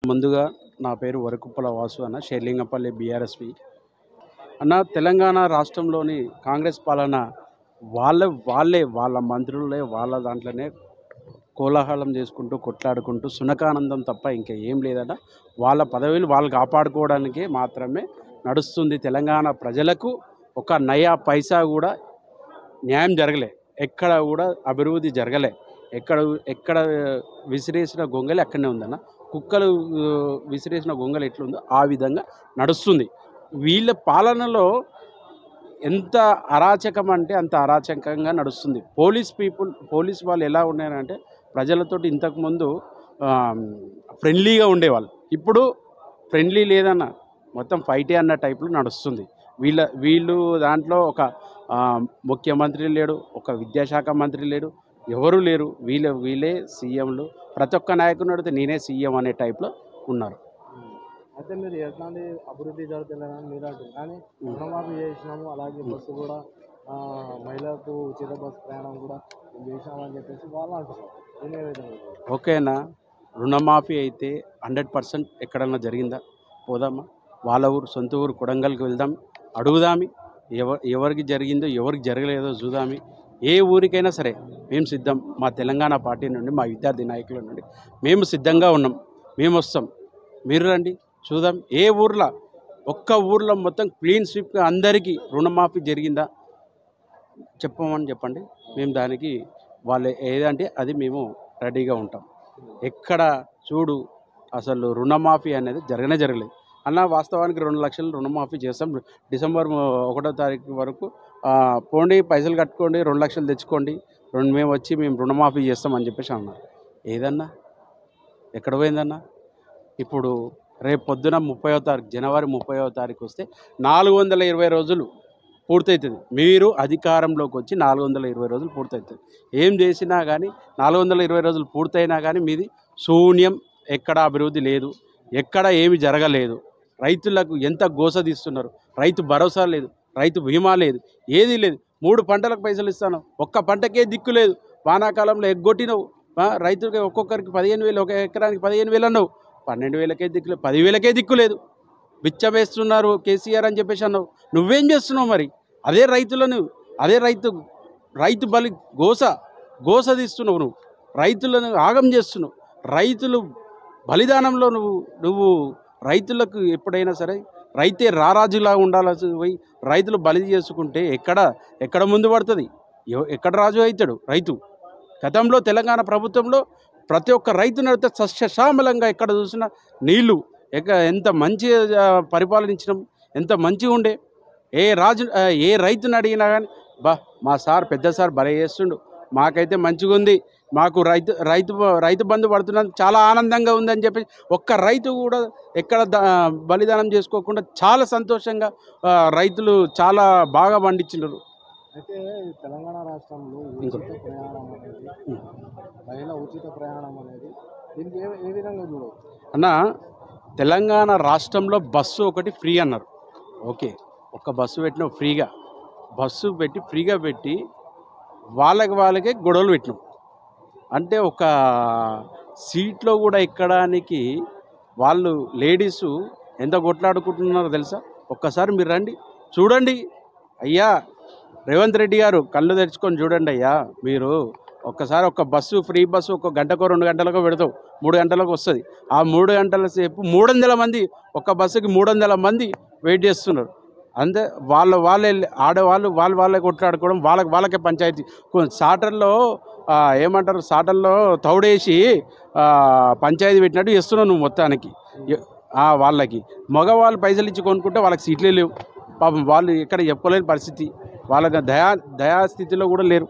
ముందుగా నా పేరు వరకుప్పల వాసు అన్న, షేర్లింగంపల్లి బీఆర్ఎస్పీ అన్న. తెలంగాణ రాష్ట్రంలోని కాంగ్రెస్ పాలన వాళ్ళ మంత్రులే వాళ్ళ దాంట్లోనే కోలాహలం చేసుకుంటూ కొట్లాడుకుంటూ సునకానందం తప్ప ఇంకా ఏం లేదన్న. వాళ్ళ పదవులు వాళ్ళు కాపాడుకోవడానికే మాత్రమే నడుస్తుంది. తెలంగాణ ప్రజలకు ఒక నయా పైసా కూడా న్యాయం జరగలే, ఎక్కడ కూడా అభివృద్ధి జరగలే. ఎక్కడ విసిరేసిన గొంగలి అక్కడనే ఉందన్న. కుక్కలు విసిరేసిన గొంగలి ఎట్లుందో ఆ విధంగా నడుస్తుంది. వీళ్ళ పాలనలో ఎంత అరాచకం అంటే అంత అరాచకంగా నడుస్తుంది. పోలీస్ వాళ్ళు ఎలా ఉన్నారంటే ప్రజలతోటి ఇంతకుముందు ఫ్రెండ్లీగా ఉండేవాళ్ళు, ఇప్పుడు ఫ్రెండ్లీ లేదన్న, మొత్తం ఫైటే అన్న టైప్లో నడుస్తుంది. వీళ్ళు దాంట్లో ఒక ముఖ్యమంత్రి లేడు, ఒక విద్యాశాఖ మంత్రి లేడు, ఎవరు లేరు. వీళ్ళే సీఎంలు. ప్రతి ఒక్క నాయకుని అడిగితే నేనే సీఎం అనే టైప్లో ఉన్నారు. అయితే మీరు ఎట్లాంటి అభివృద్ధి జరుగుతుందని మీరు అంటారు, కానీ రుణమాఫీ చేసినాము, అలాగే బస్సు కూడా మహిళలకు ఉచిత బస్సు ప్రయాణం కూడా చేసినామని చెప్పేసి వాళ్ళు అంటున్నారు. దీని విధంగా ఓకేనా, రుణమాఫీ అయితే 100% ఎక్కడన్నా జరిగిందా? పోదామా, వాళ్ళ ఊరు సొంత ఊరు కొడంగల్కి వెళ్దాం, అడుగుదామి, ఎవరికి జరిగిందో ఎవరికి జరగలేదో చూదామి. ఏ ఊరికైనా సరే మేము సిద్ధం. మా తెలంగాణ పార్టీ నుండి, మా విద్యార్థి నాయకుల నుండి మేము సిద్ధంగా ఉన్నాం. మేము వస్తాం, మీరు రండి, చూద్దాం. ఏ ఊర్లో, ఒక్క ఊర్లో మొత్తం క్లీన్ స్వీప్గా అందరికీ రుణమాఫీ జరిగిందా చెప్పండి. మేము దానికి వాళ్ళు ఏదంటే అది మేము రెడీగా ఉంటాం. ఎక్కడ చూడు అసలు రుణమాఫీ అనేది జరగలేదు అన్న. వాస్తవానికి 2 లక్షలు రుణమాఫీ చేస్తాం, డిసెంబర్ 1వ తారీఖు వరకు పోండి, పైసలు కట్టుకోండి, 2 లక్షలు తెచ్చుకోండి, మేము రుణమాఫీ చేస్తామని చెప్పేసి అన్నారు. ఏదన్నా ఎక్కడ పోయిందన్నా? ఇప్పుడు రేపు పొద్దున 30వ తారీఖు, జనవరి 30వ తారీఖు వస్తే 420 రోజులు పూర్తవుతుంది. మీరు అధికారంలోకి వచ్చి 420 రోజులు పూర్తవుతుంది. ఏం చేసినా కానీ 420 రోజులు పూర్తయినా కానీ మీది శూన్యం. ఎక్కడ అభివృద్ధి లేదు, ఎక్కడ ఏమి జరగలేదు. రైతులకు ఎంత గోస తీస్తున్నారు. రైతు భరోసా లేదు, రైతు బీమా లేదు, ఏదీ లేదు. 3 పంటలకు పైసలు ఇస్తాను, ఒక్క పంటకే దిక్కు లేదు. వానాకాలంలో ఎగ్గొట్టినవు, రైతులకి ఒక్కొక్కరికి 15,000, ఒక ఎకరానికి 15,000 అన్నావు, 12,000కే దిక్కు లేదు, 10,000కే దిక్కు లేదు. బిచ్చం వేస్తున్నారు కేసీఆర్ అని చెప్పేసి అన్నావు. నువ్వేం చేస్తున్నావు మరి? అదే రైతులను, అదే రైతు బలి గోస తీస్తున్నావు. నువ్వు రైతులను ఆగం చేస్తున్నావు. రైతులు బలిదానంలో నువ్వు రైతులకు ఎప్పుడైనా సరే రైతే రారాజులా ఉండాల్సి పోయి రైతులు బలి చేసుకుంటే ఎక్కడ ముందు పడుతుంది? ఎక్కడ రాజు అవుతాడు రైతు? గతంలో తెలంగాణ ప్రభుత్వంలో ప్రతి ఒక్క రైతు నడితే సస్యశ్యామలంగా ఎక్కడ చూసినా నీళ్లు, ఎంత మంచి పరిపాలనించడం, ఎంత మంచిగా ఉండే. ఏ రైతుని అడిగినా కానీ మా సార్, పెద్ద సార్ భలే చేస్తుండు, మాకైతే మంచిగా ఉంది, మాకు రైతు బంధు పడుతున్నది చాలా ఆనందంగా ఉందని చెప్పి ఒక్క రైతు కూడా ఎక్కడ బలిదానం చేసుకోకుండా చాలా సంతోషంగా రైతులు చాలా బాగా పండించినారు. అయితే తెలంగాణ రాష్ట్రంలో ఉచిత ప్రయాణం అనేది దీనికి ఏ విధంగా చూడవచ్చు అన్న? తెలంగాణ రాష్ట్రంలో బస్సు ఒకటి ఫ్రీ అన్నారు. ఓకే, ఒక బస్సు పెట్టినాం ఫ్రీగా, ఫ్రీగా పెట్టి వాళ్ళకే గొడవలు పెట్టినాం. అంటే ఒక సీట్లో కూడా ఎక్కడానికి వాళ్ళు లేడీసు ఎంత కొట్లాడుకుంటున్నారో తెలుసా? ఒక్కసారి మీరు రండి, చూడండి అయ్యా. రేవంత్ రెడ్డి గారు కళ్ళు తెరుచుకొని చూడండి అయ్యా. మీరు ఒక్కసారి ఒక ఫ్రీ బస్సు 1 గంటకో 2 గంటలకో పెడతావు, 3 గంటలకు వస్తుంది. ఆ 3 గంటల సేపు 300 మంది, ఒక బస్సుకి 300 మంది వెయిట్ చేస్తున్నారు. అంతే, వాళ్ళే ఆడవాళ్ళు వాళ్ళే కొట్లాడుకోవడం, వాళ్ళకే పంచాయతీ. సాటర్లో ఏమంటారు, సాటర్లో తౌడేసి పంచాయతీ పెట్టినట్టు చేస్తున్నావు నువ్వు మొత్తానికి. వాళ్ళకి మగవాళ్ళు పైసలు ఇచ్చి కొనుక్కుంటే వాళ్ళకి సీట్లే లేవు. పాపం వాళ్ళు ఎక్కడ చెప్పుకోలేని పరిస్థితి, వాళ్ళకి దయాస్థితిలో కూడా లేరు.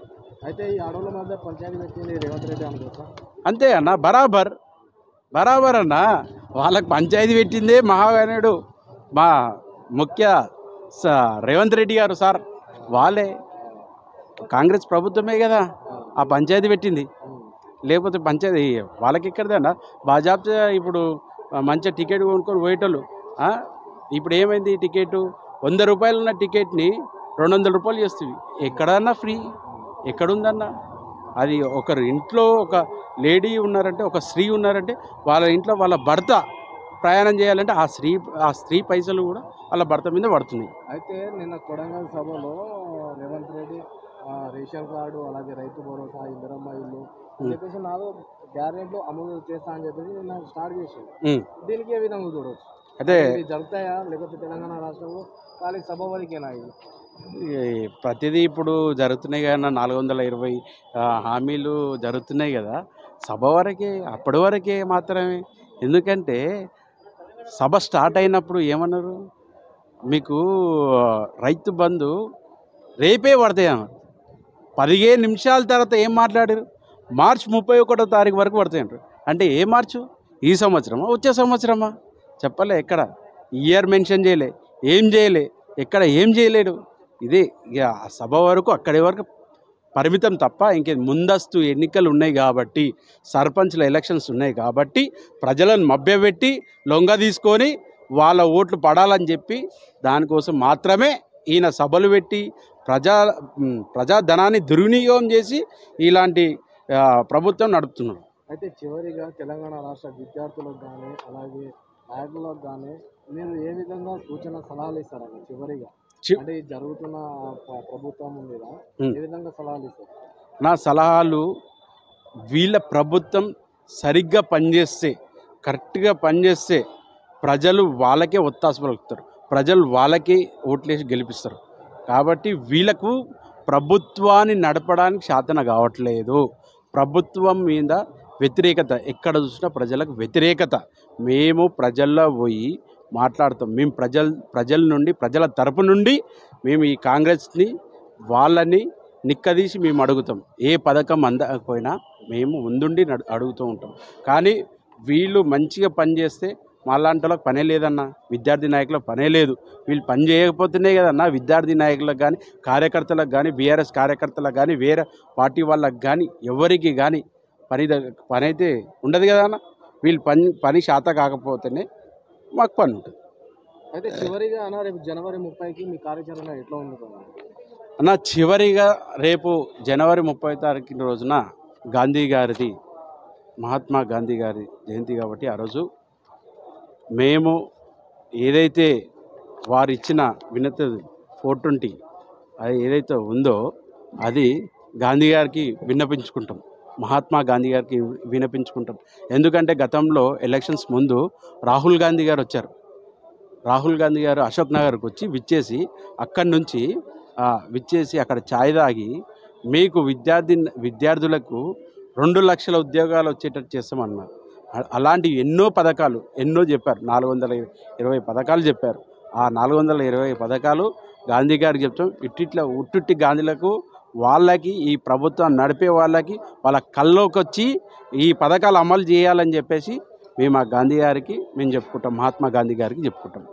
అయితే ఈ ఆడవాళ్ళ మధ్య పంచాయతీ పెట్టింది రేవంత్ రెడ్డి అనుకోవచ్చా? అంతే అన్న, బరాబర్ అన్న. వాళ్ళకి పంచాయతీ పెట్టిందే మహాగణుడు, మా ముఖ్య రేవంత్ రెడ్డి గారు సార్. వాళ్ళే, కాంగ్రెస్ ప్రభుత్వమే కదా ఆ పంచాయతీ పెట్టింది. లేకపోతే పంచాయతీ వాళ్ళకి ఎక్కడదన్నా? బాజాబ్తా ఇప్పుడు మంచిగా టికెట్ కొనుక్కొని పోయేటోళ్ళు. ఇప్పుడు ఏమైంది, టికెట్ 100 రూపాయలు ఉన్న టికెట్ని 200 రూపాయలు చేస్తుంది. ఎక్కడన్నా ఫ్రీ ఎక్కడుందన్నా? అది ఒకరి ఇంట్లో ఒక లేడీ ఉన్నారంటే, ఒక స్త్రీ ఉన్నారంటే వాళ్ళ ఇంట్లో వాళ్ళ భర్త ప్రయాణం చేయాలంటే ఆ స్త్రీ పైసలు కూడా వాళ్ళ భర్త మీద పడుతున్నాయి. అయితే నిన్న కొడంగల్ సభలో రేవంత్ రెడ్డి రేషన్ కార్డు అలాగే రైతు భరోసా ఇందిరమ్మ ఇల్లు అని చెప్పేసి 4 గ్యారెంట్లు అమలు చేస్తా అని చెప్పేసి నిన్న స్టార్ట్ చేసింది. దీనికి ఏ విధంగా చూడవచ్చు? అయితే ఇవి జరుగుతాయా లేకపోతే తెలంగాణ రాష్ట్రంలో ఖాళీ సభ వరకేనా ఇది? ప్రతిదీ ఇప్పుడు జరుగుతున్నాయి కదా, 420 హామీలు జరుగుతున్నాయి కదా, సభ వరకే, అప్పటి వరకే మాత్రమే. ఎందుకంటే సభ స్టార్ట్ అయినప్పుడు ఏమన్నారు, మీకు రైతు బంధు రేపే పడతాయి అన్నారు. 15 నిమిషాల తర్వాత ఏం మాట్లాడారు, మార్చి 31వ తారీఖు వరకు పడతాయి అంటారు. అంటే ఏ మార్చు, ఈ సంవత్సరమా వచ్చే సంవత్సరమా? చెప్పలే, ఎక్కడ ఇయర్ మెన్షన్ చేయలే, ఏం చేయలే, ఎక్కడ ఏం చేయలేడు. ఇదే ఇక సభ వరకు అక్కడి వరకు పరిమితం తప్ప ఇంకే ముందస్తు ఎన్నికలు ఉన్నాయి కాబట్టి, సర్పంచ్ల ఎలక్షన్స్ ఉన్నాయి కాబట్టి ప్రజలను మభ్యపెట్టి లొంగ తీసుకొని వాళ్ళ ఓట్లు పడాలని చెప్పి దానికోసం మాత్రమే ఈయన సభలు పెట్టి ప్రజాధనాన్ని దుర్వినియోగం చేసి ఇలాంటి ప్రభుత్వం నడుపుతున్నారు. అయితే చివరిగా తెలంగాణ రాష్ట్ర విద్యార్థులకు కానీ అలాగే నాయకులకు కానీ మీరు ఏ విధంగా సూచన సలహాలు ఇస్తారండి? చివరిగా అంటే జరుగుతున్న ప్రభుత్వం మీద ఏ విధంగా సలహాలు ఇస్తారు? నా సలహాలు, వీళ్ళ ప్రభుత్వం సరిగ్గా పనిచేస్తే, కరెక్ట్గా పనిచేస్తే ప్రజలు వాళ్ళకే ఒత్తాసు పలుకుతారు, ప్రజలు వాళ్ళకే ఓట్లేసి గెలిపిస్తారు. కాబట్టి వీళ్ళకు ప్రభుత్వాన్ని నడపడానికి శాతన కావట్లేదు. ప్రభుత్వం మీద వ్యతిరేకత, ఎక్కడ చూసినా ప్రజలకు వ్యతిరేకత. మేము ప్రజల్లో పోయి మాట్లాడుతాం. మేము ప్రజల నుండి, ప్రజల తరపు నుండి మేము ఈ కాంగ్రెస్ని వాళ్ళని నిక్కదీసి మేము అడుగుతాం. ఏ పథకం అందకపోయినా మేము ముందుండి అడుగుతూ ఉంటాం. కానీ వీళ్ళు మంచిగా పనిచేస్తే మాలాంటి వాళ్ళకి పనే లేదన్న, విద్యార్థి నాయకులకు పనే లేదు. వీళ్ళు పని చేయకపోతేనే కదన్నా విద్యార్థి నాయకులకు కానీ, కార్యకర్తలకు కానీ, బీఆర్ఎస్ కార్యకర్తలకు కానీ, వేరే పార్టీ వాళ్ళకి కానీ, ఎవరికి కానీ పని అయితే ఉండదు కదా అన్న. వీళ్ళు పని శాత కాకపోతేనే మాకు పని ఉంటుంది. అయితే చివరిగా అన్న రేపు జనవరి 30కి మీ కార్యాచరణ ఎట్లా ఉంది అన్న? చివరిగా రేపు జనవరి 30 తారీఖు రోజున మహాత్మా గాంధీ గారి జయంతి కాబట్టి ఆ రోజు మేము ఏదైతే వారు ఇచ్చిన వినతి 420 అది ఏదైతే ఉందో అది గాంధీ గారికి విన్నపించుకుంటాం, మహాత్మా గాంధీ గారికి విన్నపించుకుంటాం. ఎందుకంటే గతంలో ఎలక్షన్స్ ముందు రాహుల్ గాంధీ గారు వచ్చారు. రాహుల్ గాంధీ గారు అశోక్ నగర్కి వచ్చి అక్కడి నుంచి విచ్చేసి అక్కడ ఛాయ్ తాగి మీకు విద్యార్థులకు 2 లక్షల ఉద్యోగాలు వచ్చేటట్టు చేస్తామన్నారు. అలాంటి ఎన్నో పథకాలు చెప్పారు, 420 పథకాలు చెప్పారు. ఆ 420 పథకాలు గాంధీ గారికి చెప్తాం. ఉట్టుట్టి గాంధీలకు వాళ్ళకి, ఈ ప్రభుత్వం నడిపే వాళ్ళకి వాళ్ళ కల్లోకి వచ్చి ఈ పథకాలు అమలు చేయాలని చెప్పేసి మేము ఆ గాంధీ గారికి మేము చెప్పుకుంటాం, మహాత్మా గాంధీ గారికి చెప్పుకుంటాం.